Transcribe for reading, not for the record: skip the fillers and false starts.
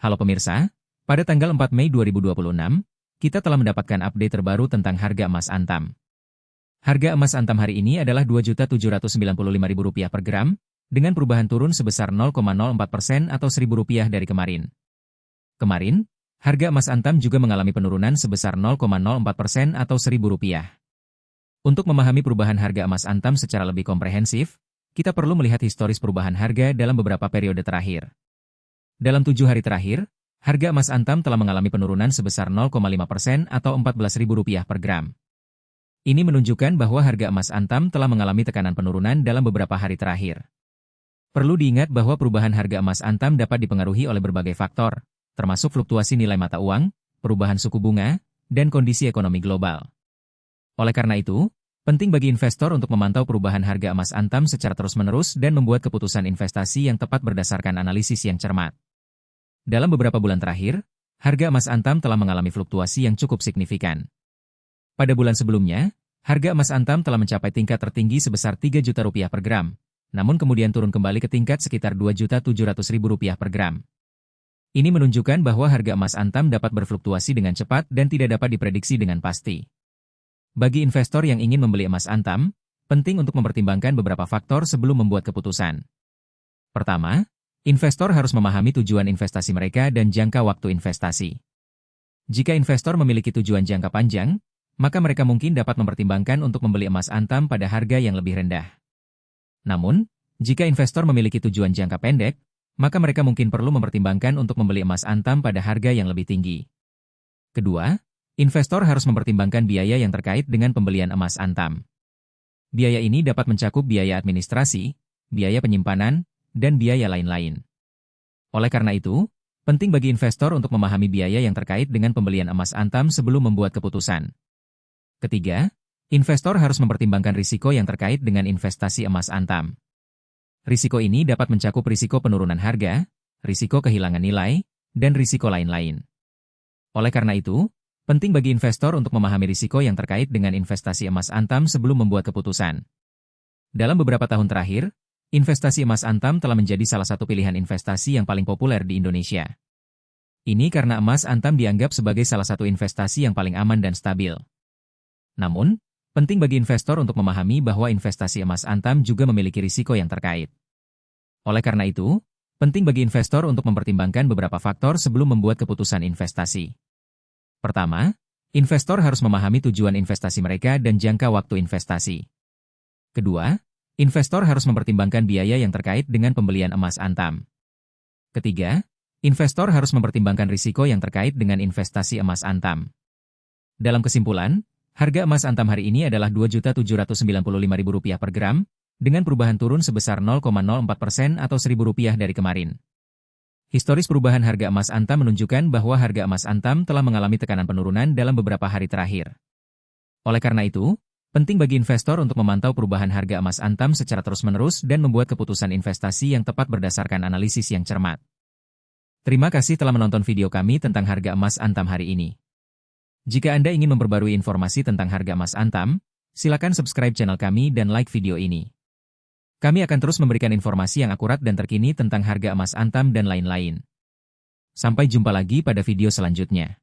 Halo pemirsa, pada tanggal 4 Mei 2026, kita telah mendapatkan update terbaru tentang harga emas Antam. Harga emas Antam hari ini adalah Rp2.795.000 per gram, dengan perubahan turun sebesar 0,04% atau Rp1.000 dari kemarin. Kemarin, harga emas Antam juga mengalami penurunan sebesar 0,04% atau Rp1.000. Untuk memahami perubahan harga emas Antam secara lebih komprehensif, kita perlu melihat historis perubahan harga dalam beberapa periode terakhir. Dalam 7 hari terakhir, harga emas Antam telah mengalami penurunan sebesar 0,5% atau Rp14.000 per gram. Ini menunjukkan bahwa harga emas Antam telah mengalami tekanan penurunan dalam beberapa hari terakhir. Perlu diingat bahwa perubahan harga emas Antam dapat dipengaruhi oleh berbagai faktor, termasuk fluktuasi nilai mata uang, perubahan suku bunga, dan kondisi ekonomi global. Oleh karena itu, penting bagi investor untuk memantau perubahan harga emas Antam secara terus-menerus dan membuat keputusan investasi yang tepat berdasarkan analisis yang cermat. Dalam beberapa bulan terakhir, harga emas Antam telah mengalami fluktuasi yang cukup signifikan. Pada bulan sebelumnya, harga emas Antam telah mencapai tingkat tertinggi sebesar Rp3 juta per gram, namun kemudian turun kembali ke tingkat sekitar Rp2.700.000 per gram. Ini menunjukkan bahwa harga emas Antam dapat berfluktuasi dengan cepat dan tidak dapat diprediksi dengan pasti. Bagi investor yang ingin membeli emas Antam, penting untuk mempertimbangkan beberapa faktor sebelum membuat keputusan. Pertama, investor harus memahami tujuan investasi mereka dan jangka waktu investasi. Jika investor memiliki tujuan jangka panjang, maka mereka mungkin dapat mempertimbangkan untuk membeli emas Antam pada harga yang lebih rendah. Namun, jika investor memiliki tujuan jangka pendek, maka mereka mungkin perlu mempertimbangkan untuk membeli emas Antam pada harga yang lebih tinggi. Kedua, investor harus mempertimbangkan biaya yang terkait dengan pembelian emas Antam. Biaya ini dapat mencakup biaya administrasi, biaya penyimpanan, dan biaya lain-lain. Oleh karena itu, penting bagi investor untuk memahami biaya yang terkait dengan pembelian emas Antam sebelum membuat keputusan. Ketiga, investor harus mempertimbangkan risiko yang terkait dengan investasi emas Antam. Risiko ini dapat mencakup risiko penurunan harga, risiko kehilangan nilai, dan risiko lain-lain. Oleh karena itu, penting bagi investor untuk memahami risiko yang terkait dengan investasi emas Antam sebelum membuat keputusan. Dalam beberapa tahun terakhir, investasi emas Antam telah menjadi salah satu pilihan investasi yang paling populer di Indonesia. Ini karena emas Antam dianggap sebagai salah satu investasi yang paling aman dan stabil. Namun, penting bagi investor untuk memahami bahwa investasi emas Antam juga memiliki risiko yang terkait. Oleh karena itu, penting bagi investor untuk mempertimbangkan beberapa faktor sebelum membuat keputusan investasi. Pertama, investor harus memahami tujuan investasi mereka dan jangka waktu investasi. Kedua, investor harus mempertimbangkan biaya yang terkait dengan pembelian emas Antam. Ketiga, investor harus mempertimbangkan risiko yang terkait dengan investasi emas Antam. Dalam kesimpulan, harga emas Antam hari ini adalah Rp2.795.000 per gram, dengan perubahan turun sebesar 0,04% atau Rp1.000 dari kemarin. Historis perubahan harga emas Antam menunjukkan bahwa harga emas Antam telah mengalami tekanan penurunan dalam beberapa hari terakhir. Oleh karena itu, penting bagi investor untuk memantau perubahan harga emas Antam secara terus-menerus dan membuat keputusan investasi yang tepat berdasarkan analisis yang cermat. Terima kasih telah menonton video kami tentang harga emas Antam hari ini. Jika Anda ingin memperbarui informasi tentang harga emas Antam, silakan subscribe channel kami dan like video ini. Kami akan terus memberikan informasi yang akurat dan terkini tentang harga emas Antam dan lain-lain. Sampai jumpa lagi pada video selanjutnya.